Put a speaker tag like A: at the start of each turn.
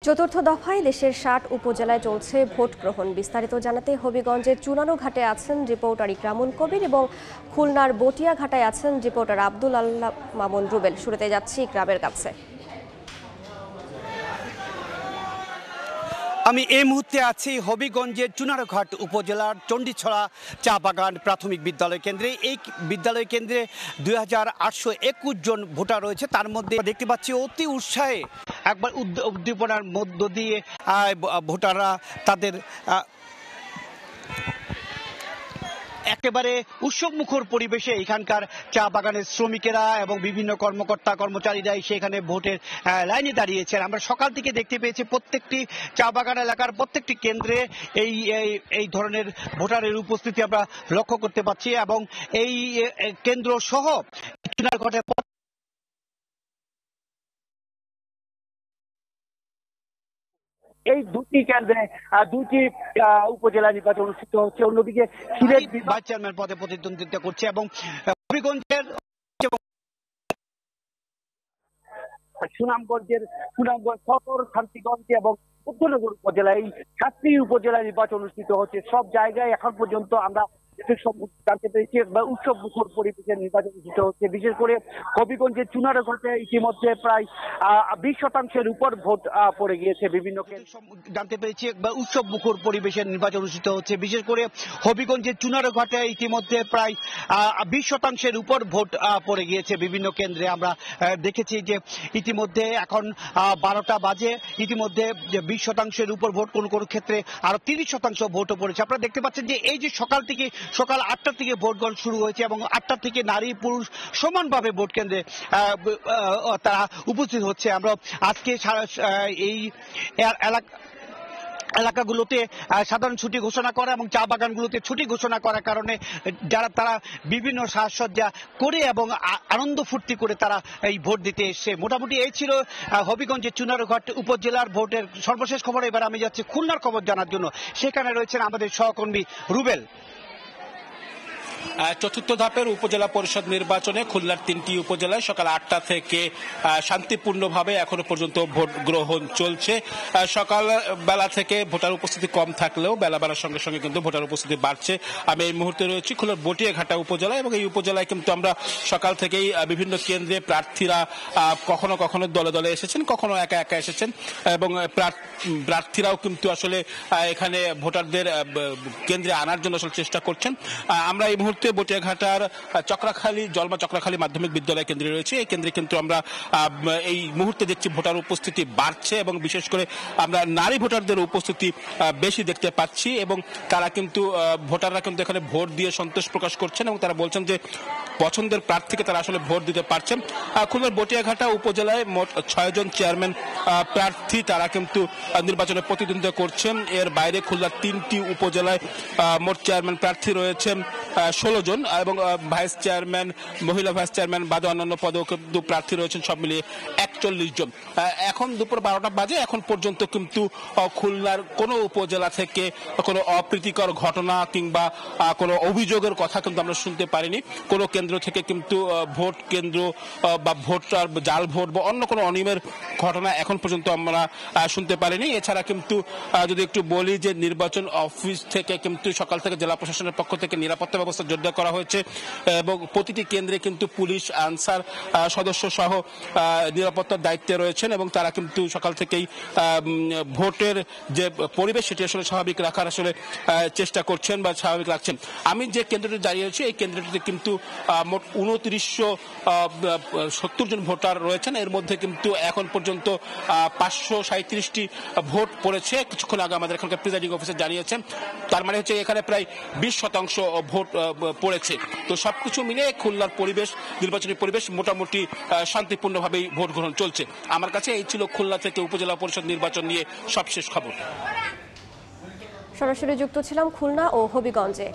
A: চতুর্থ দফায় দেশের ৬০ উপজেলায় চলছে ভোট গ্রহণ। বিস্তারিত জানাতে হবিগঞ্জের চুনানো ঘাটে আছেন রিপোর্টার ইকরামুল কবির এবং খুলনার বটিয়া ঘাটায় আছেন রিপোর্টার আব্দুল আল্লাহ মামুন রুবেল। শুরুতে যাচ্ছি ইকরামের কাছে।
B: আমি এই মুহূর্তে আছি হবিগঞ্জের চুনারঘাট উপজেলার চণ্ডীছড়া চা বাগান প্রাথমিক বিদ্যালয় কেন্দ্রে। এই বিদ্যালয় কেন্দ্রে ২৮২১ জন ভোটার রয়েছে। তার মধ্যে দেখতে পাচ্ছি অতি উৎসাহে একবার উদ্দীপনার মধ্য দিয়ে ভোটাররা তাদের একেবারে উৎসবমুখর পরিবেশে এখানকার চা বাগানের শ্রমিকেরা এবং বিভিন্ন কর্মকর্তা কর্মচারীরা সেখানে ভোটের লাইনে দাঁড়িয়েছেন। আমরা সকাল থেকে দেখতে পেয়েছি প্রত্যেকটি চা বাগান এলাকার প্রত্যেকটি কেন্দ্রে এই ধরনের ভোটারের উপস্থিতি আমরা লক্ষ্য করতে পারছি এবং এই কেন্দ্র সহ চুনারঘাটে
C: এই দুটি কেন্দ্রে দুটি উপজেলা নির্বাচন অনুষ্ঠিত হচ্ছে। অন্যদিকে সিলেট
B: ভাইস চেয়ারম্যান পদে প্রতিদ্বন্দ্বিতা করছে এবং হবিগঞ্জের
C: সুনামগঞ্জ সদর, শান্তিগঞ্জ এবং উত্তরনগর উপজেলায় এই 7টি উপজেলা নির্বাচন অনুষ্ঠিত হচ্ছে। সব জায়গায় এখন পর্যন্ত আমরা জানতে পেরেছি উৎসব মুখর পরিবেশে নির্বাচন অনুষ্ঠিত হচ্ছে। বিশেষ করে হবিগঞ্জের চুনারঘাটে ইতিমধ্যে প্রায় 20% উপর ভোট পড়ে গিয়েছে। বিভিন্ন
B: জানতে পেরেছি উৎসব মুখর পরিবেশে নির্বাচন অনুষ্ঠিত হচ্ছে। বিশেষ করে হবিগঞ্জের চুনারঘাটে ইতিমধ্যে প্রায় 20% উপর ভোট পড়ে গিয়েছে বিভিন্ন কেন্দ্রে। আমরা দেখেছি যে ইতিমধ্যে এখন 12টা বাজে, ইতিমধ্যে 20% উপর ভোট, কোন কোন ক্ষেত্রে আরো 30% ভোটও পড়েছে। আপনারা দেখতে পাচ্ছেন যে এই যে সকাল 8টা থেকে ভোট গ্রহণ শুরু হয়েছে এবং 8টা থেকে নারী পুরুষ সমানভাবে ভোট কেন্দ্রে তারা উপস্থিত হচ্ছে। আমরা আজকে এই এলাকাগুলোতে সাধারণ ছুটি ঘোষণা করা এবং চা বাগানগুলোতে ছুটি ঘোষণা করার কারণে তারা বিভিন্ন সাজসজ্জা করে এবং আনন্দ ফুর্তি করে তারা এই ভোট দিতে এসছে। মোটামুটি এই ছিল হবিগঞ্জের চুনারঘাট উপজেলার ভোটের সর্বশেষ খবর। এবার আমি যাচ্ছি খুলনার খবর জানার জন্য। সেখানে রয়েছেন আমাদের সহকর্মী রুবেল।
D: চতুর্থ ধাপের উপজেলা পরিষদ নির্বাচনে খুলনার 3টি উপজেলায় সকাল 8টা থেকে শান্তিপূর্ণভাবে এখনো পর্যন্ত ভোট গ্রহণ চলছে। সকাল বেলা থেকে ভোটার উপস্থিতি কম থাকলেও বেলা বাড়ার সঙ্গে সঙ্গে কিন্তু ভোটার উপস্থিতি বাড়ছে। আমি এই মুহূর্তে রয়েছি খুলনার বটিয়াঘাটা উপজেলা এবং এই উপজেলায় কিন্তু আমরা সকাল থেকেই বিভিন্ন কেন্দ্রে প্রার্থীরা কখনো কখনো দলে দলে এসেছেন, কখনো একা একা এসেছেন এবং প্রার্থীরাও কিন্তু আসলে এখানে ভোটারদের কেন্দ্রে আনার জন্য আসলে চেষ্টা করছেন। আমরা এই মুহূর্তে বটিয়াঘাটার জলমা চক্রাখালী মাধ্যমিক বিদ্যালয় কেন্দ্রে রয়েছে। এই কেন্দ্রে কিন্তু আমরা এই মুহূর্তে দেখছি ভোটার উপস্থিতি বাড়ছে এবং বিশেষ করে আমরা নারী ভোটারদের উপস্থিতি বেশি দেখতে পাচ্ছি এবং ভোটাররা কিন্তু এখানে ভোট দিয়ে সন্তোষ প্রকাশ করছেন এবং তারা বলছেন যে পছন্দের প্রার্থীকে তারা আসলে ভোট দিতে পারছেন। খুলনার বটিয়াঘাটা উপজেলায় মোট 6 জন চেয়ারম্যান প্রার্থী তারা কিন্তু নির্বাচনে প্রতিদ্বন্দ্বিতা করছেন। এর বাইরে খুলনার 3টি উপজেলায় মোট চেয়ারম্যান প্রার্থী রয়েছেন 16 জন এবং ভাইস চেয়ারম্যান, মহিলা ভাইস চেয়ারম্যান বাদে অন্যান্য পদেও কিন্তু প্রার্থী রয়েছেন সব মিলিয়ে 41 জন। এখন দুপুর 12টা বাজে, এখন পর্যন্ত কিন্তু খুলনার কোনো উপজেলা থেকে কোনো অপ্রীতিকর ঘটনা কিংবা কোনো অভিযোগের কথা কিন্তু আমরা শুনতে পারিনি। কোনো কেন্দ্র থেকে কিন্তু ভোট কেন্দ্র বা ভোটার জাল ভোট বা অন্য কোনো অনিয়মের ঘটনা এখন পর্যন্ত আমরা শুনতে পারিনি। এছাড়া কিন্তু যদি একটু বলি যে নির্বাচন অফিস থেকে কিন্তু সকাল থেকে জেলা প্রশাসনের পক্ষ থেকে নিরাপত্তা ব্যবস্থা জোরদার করা হয়েছে এবং প্রতিটি কেন্দ্রে কিন্তু পুলিশ, আনসার সদস্য সহ নিরাপত্তার দায়িত্বে রয়েছেন এবং তারা কিন্তু সকাল থেকেই ভোটের যে পরিবেশ সেটি আসলে স্বাভাবিক রাখার আসলে চেষ্টা করছেন বা স্বাভাবিক রাখছেন। আমি যে কেন্দ্রটি দাঁড়িয়ে আছি এই কেন্দ্রটিতে কিন্তু মোট 2970 জন ভোটার রয়েছেন। এর মধ্যে কিন্তু এখন পর্যন্ত 537টি ভোট পড়েছে। কিছুক্ষণ আগে আমাদের এখানকার প্রিজাইডিং অফিসার জানিয়েছেন। তার মানে হচ্ছে এখানে প্রায় 20% ভোট পড়েছে। তো সবকিছু মিলে খুলনার পরিবেশ, নির্বাচনী পরিবেশ মোটামুটি শান্তিপূর্ণভাবেই ভোট গ্রহণ চলছে। আমার কাছে এই ছিল খুলনা থেকে উপজেলা পরিষদ নির্বাচন নিয়ে সবশেষ খবর।
A: সরাসরি যুক্ত ছিলাম খুলনা ও হবিগঞ্জে।